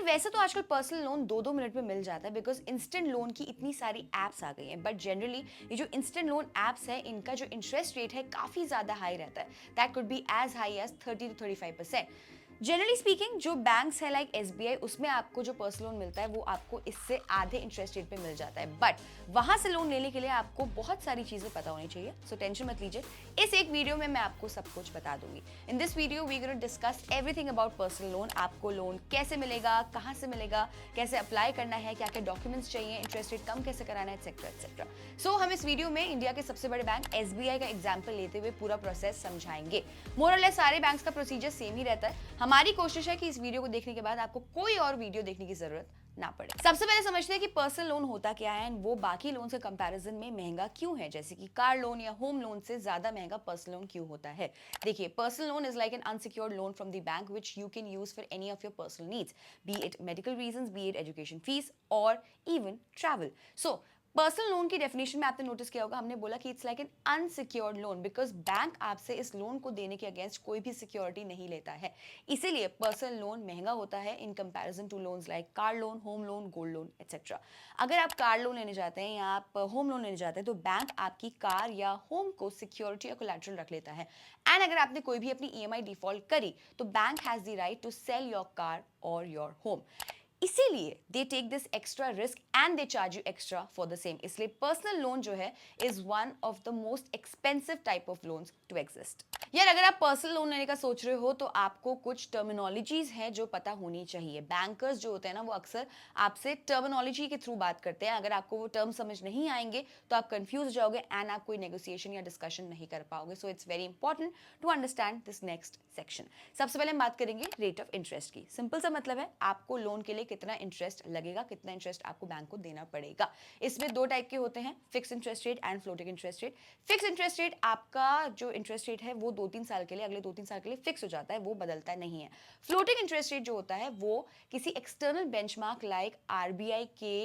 वैसे तो आजकल पर्सनल लोन 2-2 मिनट में मिल जाता है बिकॉज इंस्टेंट लोन की इतनी सारी एप्स आ गई हैं, बट जनरली ये जो इंस्टेंट लोन एप्स है इनका जो इंटरेस्ट रेट है काफ़ी ज़्यादा हाई रहता है। That could be as high as 30 to 35%। Generally speaking जो बैंक्स है लाइक एसबीआई, उसमें आपको जो पर्सनल लोन मिलता है वो आपको इससे आधे इंटरेस्ट रेट पे मिल जाता है, बट वहां से लोन लेने के लिए आपको बहुत सारी चीजें पता होनी चाहिए। सो टेंशन मत लीजिए, इस एक वीडियो में मैं आपको सब कुछ बता दूंगी। In this video we gonna discuss everything about personal loan. आपको लोन कैसे मिलेगा, कहाँ से मिलेगा, कैसे अप्लाई करना है, क्या क्या डॉक्यूमेंट्स चाहिए, इंटरेस्ट रेट कम कैसे कराना है, एक्सेट्रा एक्सेट्रा। सो हम इस वीडियो में इंडिया के सबसे बड़े बैंक एसबीआई का एग्जाम्पल लेते हुए पूरा प्रोसेस समझाएंगे। मोर और लेस सारे बैंक्स का प्रोसीजर सेम ही रहता है। हमारी कोशिश है कि इस वीडियो को देखने के बाद आपको कोई और वीडियो देखने की जरूरत ना पड़े। सबसे पहले समझते हैं कि पर्सनल लोन होता क्या है, वो बाकी लोन से कंपैरिजन में महंगा क्यों है, जैसे कि कार लोन या होम लोन से ज्यादा महंगा पर्सनल लोन क्यों होता है। देखिए, personal loan is like an unsecured loan from the bank which you can use for any of your personal needs, be it medical reasons, be it education fees और even travel. So personal loan की definition में आपने notice किया होगा, हमने बोला कि it's like an unsecured loan because bank आपसे इस लोन को देने के अगेंस्ट कोई भी सिक्योरिटी नहीं लेता है। इसीलिए पर्सनल लोन महंगा होता है in comparison to loans like car loan, home loan, gold loan etcetera. अगर आप कार लोन लेने जाते हैं या आप होम लोन लेने जाते हैं तो बैंक आपकी कार या होम को सिक्योरिटी या कोलैटरल रख लेता है। एंड अगर आपने कोई भी अपनी ईएमआई डिफॉल्ट करी तो bank has the right to sell your car और योर होम। इसीलिए they take this extra risk and they charge you extra for the same. इसलिए पर्सनल लोन जो है is one of the most expensive type of loans to exist. यार, अगर आप personal loan लेने का सोच रहे हो तो आपको कुछ टर्मिनोलॉजीज हैं जो पता होनी चाहिए। बैंकर्स जो होते हैं ना, वो अक्सर आपसे टर्मिनोलॉजी के थ्रू बात करते हैं। अगर आपको वो टर्म समझ नहीं आएंगे तो आप कंफ्यूज हो जाओगे एंड आप कोई नेगोशिएशन या डिस्कशन नहीं कर पाओगे। So it's very important to understand this next section. सबसे पहले हम बात करेंगे रेट ऑफ इंटरेस्ट की। सिंपल सा मतलब है आपको लोन के लिए कितना इंटरेस्ट लगेगा, कितना इंटरेस्ट आपको बैंक को देना पड़ेगा। इसमें दो टाइप के होते हैं, fix interest rate and floating interest rate. Fix interest rate आपका जो इंटरेस्ट रेट है वो 2-3 साल के लिए, अगले 2-3 साल के लिए फिक्स हो जाता है, वो बदलता नहीं है। फ्लोटिंग इंटरेस्ट रेट जो होता है वो किसी एक्सटर्नल बेंचमार्क लाइक आरबीआई के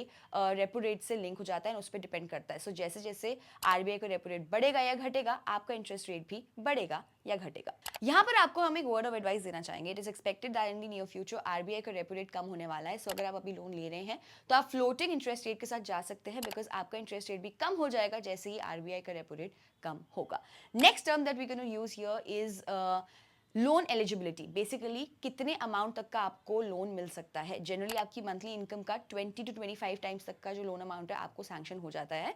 रेपो रेट से लिंक हो जाता है, उस पर डिपेंड करता है। सो जैसे जैसे आरबीआई का रेपो रेट बढ़ेगा या घटेगा, आपका इंटरेस्ट रेट भी बढ़ेगा या घटेगा। यहाँ पर आपको हम एक वर्ड ऑफ एडवाइस देना चाहेंगे। It is expected that in the near future RBI का रेपो रेट कम होने वाला है। सो अगर आप अभी लोन ले रहे हैं तो आप फ्लोटिंग इंटरेस्ट रेट के साथ जा सकते हैं बिकॉज आपका इंटरेस्ट रेट भी कम हो जाएगा जैसे ही आरबीआई का रेपो रेट कम होगा। Next term that we can use here is loan eligibility. Basically कितने अमाउंट तक का आपको लोन मिल सकता है। जनरली आपकी मंथली इनकम का 20 to 25 टाइम्स तक का जो लोन अमाउंट है आपको सैंक्शन हो जाता है।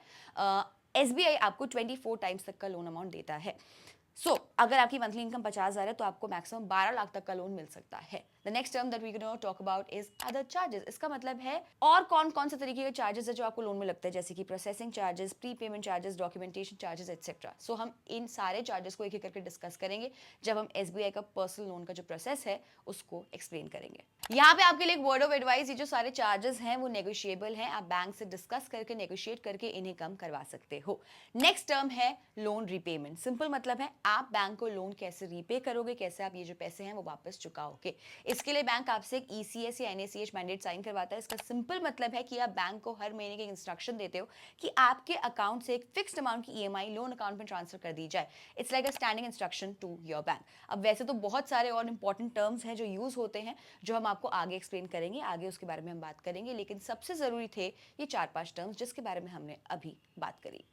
एसबीआई आपको 24 टाइम्स तक का लोन अमाउंट देता है। अगर आपकी मंथली इनकम 50,000 है तो आपको मैक्सिमम 12 लाख तक का लोन मिल सकता है। The next term that we can talk about is other charges. इसका मतलब है और कौन कौन से तरीके के चार्जेस है जो आपको लोन में लगते हैं, जैसे कि processing charges, pre payment charges, documentation charges etcetera. So हम इन सारे चार्जेस को एक एक करके डिस्कस करेंगे जब हम एसबीआई का पर्सनल लोन का जो प्रोसेस है उसको एक्सप्लेन करेंगे। यहाँ पे आपके लिए एक वर्ड ऑफ एडवाइस, ये जो सारे चार्जेस हैं वो नेगोशिएबल हैं। आप बैंक से डिस्कस करके नेगोशिएट करके इन्हें कम करवा सकते हो। नेक्स्ट टर्म है लोन रीपेमेंट। सिंपल मतलब है आप बैंक को लोन कैसे रीपे करोगे, कैसे आप ये जो पैसे हैं वो वापस चुकाओगे। इसके लिए बैंक आपसे एक ईसीएस या एनएसीएच मैंडेट साइन करवाता है। इसका सिंपल मतलब है कि आप बैंक को हर महीने के इंस्ट्रक्शन देते हो कि आपके अकाउंट से एक फिक्स्ड अमाउंट की ईएमआई लोन अकाउंट में ट्रांसफर कर दी जाए। It's like a standing instruction to your bank. अब वैसे तो बहुत सारे और इंपॉर्टेंट टर्म्स हैं जो यूज होते हैं, जो हम आपको आगे एक्सप्लेन करेंगे, आगे उसके बारे में हम बात करेंगे, लेकिन सबसे जरूरी थे ये 4-5 टर्म्स जिसके बारे में हमने अभी बात करी।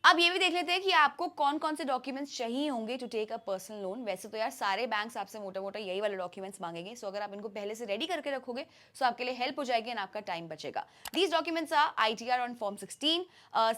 अब ये भी देख लेते हैं कि आपको कौन कौन से डॉक्यूमेंट्स चाहिए होंगे to take a personal loan. वैसे तो यार सारे बैंक्स आपसे मोटा मोटा यही वाले डॉक्यूमेंट्स मांगेंगे। सो अगर आप इनको पहले से रेडी करके रखोगे सो आपके लिए हेल्प हो जाएगी एंड आपका टाइम बचेगा। These documents are ITR on form 16,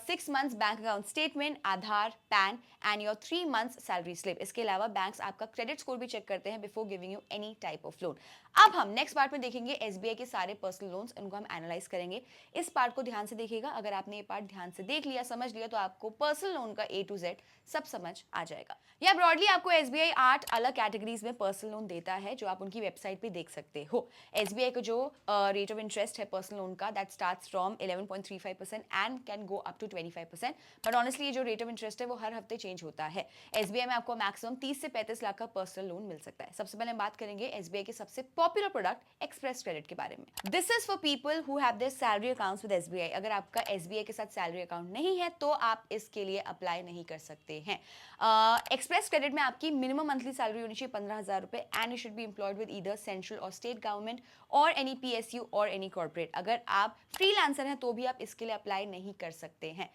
6 months bank account statement, Aadhaar, PAN and your 3 months salary slip. इसके अलावा बैंक्स आपका क्रेडिट स्कोर भी चेक करते हैं before giving you any type of loan. अब हम नेक्स्ट पार्ट में देखेंगे एसबीआई के सारे पर्सनल लोन्स, इनको हम एनालाइज करेंगे। इस पार्ट को ध्यान से देखिएगा। अगर आपने ये पार्ट ध्यान से देख लिया, समझ लिया, तो आपको पर्सनल लोन का A to Z सब समझ आ जाएगा। या ब्रॉडली आपको एसबीआई 8 अलग कैटेगरीज में पर्सनल लोन देता है जो आप उनकी वेबसाइट पे देख सकते हो। एसबीआई का जो रेट ऑफ इंटरेस्ट है पर्सनल लोन का, that starts from 11.35% and can go up to 25%। But honestly ये जो रेट ऑफ इंटरेस्ट है वो हर हफ्ते चेंज होता है। एसबीआई में आपको मैक्सिमम 30 से 35 लाख का पर्सनल लोन मिल सकता है। सबसे पहले हम बात करेंगे एसबीआई के सबसे पॉपुलर प्रोडक्ट एक्सप्रेस क्रेडिट के बारे में। This is for people who have their salary accounts with SBI. अगर आपका एसबीआई के साथ सैलरी अकाउंट नहीं है तो आप इसके लिए अप्लाई नहीं कर सकते हैं। एक्सप्रेस क्रेडिट में आपकी मिनिमम मंथली सैलरी होनी चाहिए 15,000 रुपए and you should be employed with either central और स्टेट गवर्नमेंट और एनी पीएसयू और एनी कॉर्पोरेट। अगर आप फ्रीलांसर हैं तो भी आप इसके लिए अप्लाई नहीं कर सकते हैं।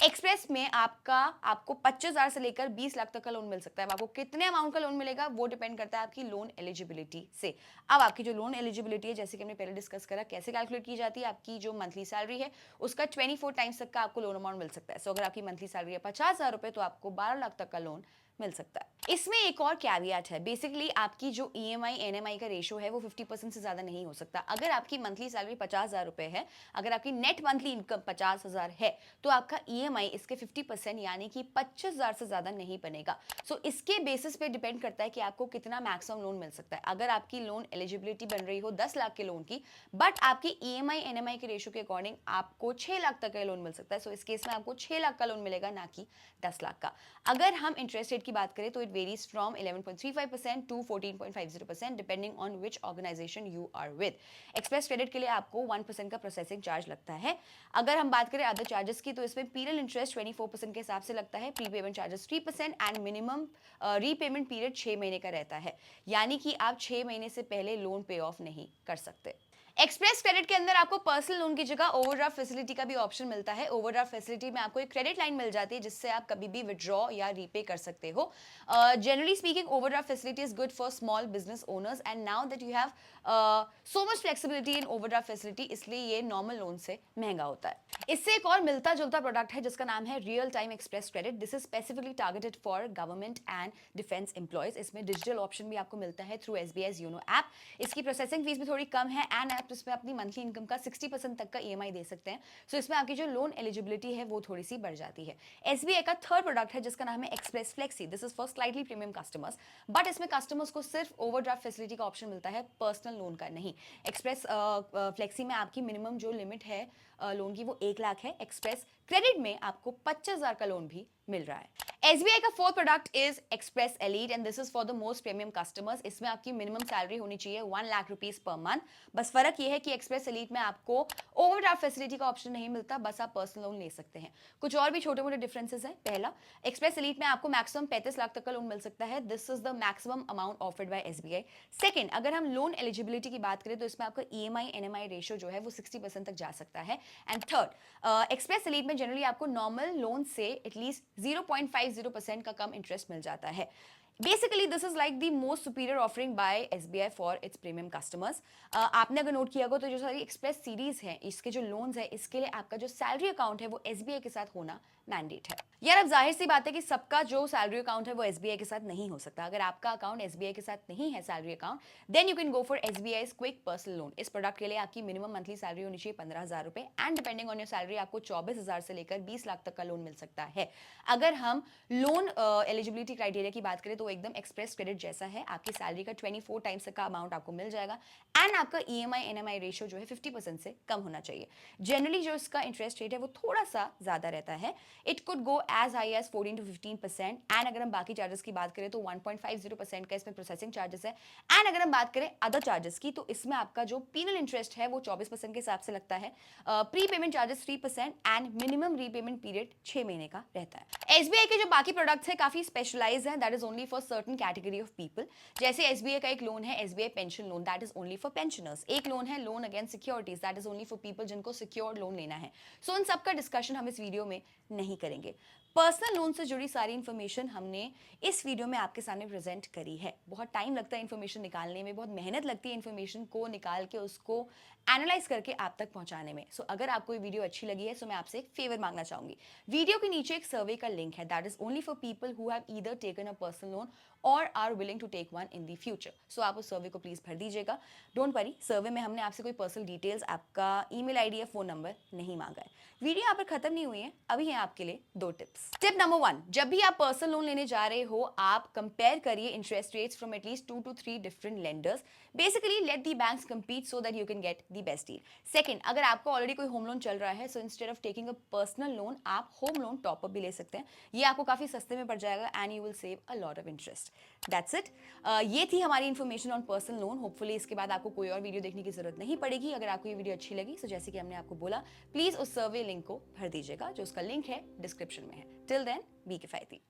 एक्सप्रेस में आपको 25,000 से लेकर 20 लाख तक का लोन मिल सकता है। आपको कितने अमाउंट का लोन मिलेगा वो डिपेंड करता है आपकी लोन एलिजिबिलिटी से। अब आपकी जो लोन एलिजिबिलिटी है, जैसे कि हमने पहले डिस्कस करा, कैसे कैलकुलेट की जाती है, आपकी जो मंथली सैलरी है उसका 24 टाइम्स तक का आपको लोन अमाउंट मिल सकता है। सो अगर आपकी मंथली सैलरी है 50,000 रुपए तो आपको 12 लाख तक का लोन मिल सकता है। इसमें एक और कैवियट है, बेसिकली आपकी जो ईएमआई एनएमआई का रेशो है वो 50% से ज्यादा नहीं हो सकता। अगर आपकी मंथली सैलरी 50,000 रुपए है, अगर आपकी नेट मंथली इनकम 50,000 है तो आपका ईएमआई इसके 50% यानी कि 25,000 से ज्यादा नहीं बनेगा। सो इसके बेसिस पे डिपेंड करता है कि आपको कितना मैक्सिमम लोन मिल सकता है। अगर आपकी लोन एलिजिबिलिटी बन रही हो 10 लाख के लोन की, बट आपकी ईएमआई एनएमआई के रेशो के अकॉर्डिंग आपको 6 लाख तक का लोन मिल सकता है। सो इस केस में आपको 6 लाख का लोन मिलेगा, ना कि 10 लाख का। अगर हम इंटरेस्ट रेट की बात करें तो it varies from 11.35% to 14.50% depending on which organisation you are with. Express credit के लिए आपको 1% का प्रोसेसिंग चार्ज लगता है। अगर हम बात करें अदर चार्जेस की तो इसमें पीरियड इंटरेस्ट 24% के हिसाब से लगता है, prepayment charges 3% and minimum repayment period 6 महीने का रहता है, यानी कि आप 6 महीने से पहले लोन पे ऑफ नहीं कर सकते। एक्सप्रेस क्रेडिट के अंदर आपको पर्सनल लोन की जगह ओवरड्राफ्ट फैसिलिटी का भी ऑप्शन मिलता है। ओवरड्राफ्ट फैसिलिटी में आपको एक क्रेडिट लाइन मिल जाती है जिससे आप कभी भी विड्रॉ या रीपे कर सकते हो। Generally speaking overdraft facility is good for small business owners and now that you have so much flexibility in overdraft facility, इसलिए ये नॉर्मल लोन से महंगा होता है। इससे एक और मिलता जुलता प्रोडक्ट है जिसका नाम है real time express credit. This is specifically targeted for government and defence employees. इसमें डिजिटल ऑप्शन भी आपको मिलता है थ्रू एसबीआई योनो ऐप। इसकी प्रोसेसिंग फीस भी थोड़ी कम है एंड आप इसमें अपनी मंथली इनकम का 60% तक का ईएमआई दे सकते हैं। सो इसमें आपकी जो लोन एलिजिबिलिटी है वो थोड़ी सी बढ़ जाती है। एसबीआई का थर्ड प्रोडक्ट है जिसका नाम है express flexi. This is for slightly premium customers, but इसमें कस्टमर्स को सिर्फ ओवरड्राफ्ट फैसिलिटी का ऑप्शन मिलता है, पर्सनल लोन का नहीं। एक्सप्रेस फ्लेक्सी में आपकी मिनिमम जो लिमिट है लोन की वो 1 लाख है। एक्सप्रेस क्रेडिट में आपको 25,000 का लोन भी मिल रहा है। एसबीआई का fourth product is express elite and this is for the most premium customers. इसमें आपकी मिनिमम सैलरी होनी चाहिए 1 लाख रुपीस पर मंथ। बस फर्क ये है कि एक्सप्रेस एलीट में आपको ओवरड्राफ्ट फैसिलिटी का ऑप्शन नहीं मिलता, बस आप पर्सनल लोन ले सकते हैं। कुछ और भी छोटे मोटे डिफरेंसेस हैं। पहला, एक्सप्रेस एलीट में आपको मैक्सिमम 35 लाख तक का लोन मिल सकता है। This is the maximum amount offered by SBI. Second, अगर हम लोन एलिजिबिलिटी की बात करें तो इसमें आपका ईएमआई एनएमआई रेशियो जो है वो 60% तक जा सकता है। एंड थर्ड, एक्सप्रेस एलीट में जनरली आपको नॉर्मल लोन से एटलीस्ट 0.50% का कम इंटरेस्ट मिल जाता है। Basically, this is like the most superior offering by SBI for its premium customers. आपने अगर नोट किया होगा तो जो सारी एक्सप्रेस सीरीज है, इसके जो लोन्स है, इसके लिए आपका जो सैलरी अकाउंट है वो एसबीआई के साथ होना मैंडेट है। यार अब जाहिर सी बात है कि सबका जो सैलरी अकाउंट है वो एसबीआई के साथ नहीं हो सकता। अगर आपका अकाउंट एसबीआई के साथ नहीं है salary account, then you can go for SBI quick personal loan. इस प्रोडक्ट के लिए आपकी मिनिमम मंथली सैलरी होनी चाहिए 15,000 रुपए and depending on your salary आपको 24,000 से लेकर 20 लाख तक का लोन मिल सकता है। अगर हम लोन एलिजिबिलिटी क्राइटेरिया की बात करें तो एकदम एक्सप्रेस क्रेडिट जैसा है। आपकी सैलरी का 24 टाइम्स का अमाउंट आपको मिल जाएगा एंड आपका ईएमआई एनएमआई रेशियो जो है 50% से कम होना चाहिए। जनरली जो इसका इंटरेस्ट रेट है वो थोड़ा सा ज्यादा रहता है। It could go as high as 14 to 15% and अगर हम बाकी चार्जेस की बात करें तो 1.50% का इसमें प्रोसेसिंग चार्जेस है। एंड अगर हम बात करें अदर चार्जेस की तो इसमें आपका जो पीनल इंटरेस्ट है वो 24% के हिसाब से लगता है। Pre payment charges 3% and minimum repayment period 6 महीने का रहता है। एसबीआई के जो बाकी प्रोडक्ट्स है काफी स्पेशलाइज्ड हैं, that is only for certain category of people. जैसे एसबीआई का एक लोन है SBI pension loan, that is only for pensioners. एक लोन है loan against securities, that is only for people जिनको सिक्योर्ड लोन लेना है। सो इन सब का डिस्कशन हम इस वीडियो में नहीं करेंगे। पर्सनल लोन से जुड़ी सारी इंफॉर्मेशन हमने इस वीडियो में आपके सामने प्रेजेंट करी है। बहुत टाइम लगता है इंफॉर्मेशन निकालने में, बहुत मेहनत लगती है इंफॉर्मेशन को निकाल के उसको एनालाइज करके आप तक पहुंचाने में। सो अगर आपको ये वीडियो अच्छी लगी है तो मैं आपसे एक फेवर मांगना चाहूंगी। वीडियो के नीचे एक सर्वे का लिंक है, that is only for people who have either taken a personal loan और are willing to take one in the future. सो आप उस सर्वे को प्लीज भर दीजिएगा। डोंट वरी, सर्वे में हमने आपसे कोई पर्सनल डिटेल्स, आपका ईमेल आईडी या फोन नंबर नहीं मांगा है। वीडियो यहाँ पर खत्म नहीं हुई है, अभी है आपके लिए 2 टिप्स। टिप नंबर 1, जब भी आप पर्सनल लोन लेने जा रहे हो आप कंपेयर करिए interest rates from at least 2 to 3 different lenders. Basically let the banks compete so that you can get the best deal. Second, अगर आपको ऑलरेडी कोई होम लोन चल रहा है so instead of taking a personal loan आप home loan top up भी ले सकते हैं। ये आपको काफी सस्ते में पड़ जाएगा and you will save a lot of interest. That's it. ये थी हमारी information on personal loan. Hopefully इसके बाद आपको कोई और वीडियो देखने की जरूरत नहीं पड़ेगी। अगर आपको ये वीडियो अच्छी लगी तो जैसे कि हमने आपको बोला, प्लीज उस सर्वे लिंक को भर दीजिएगा, जो उसका लिंक है डिस्क्रिप्शन में है। टिल देन, बी किफायती।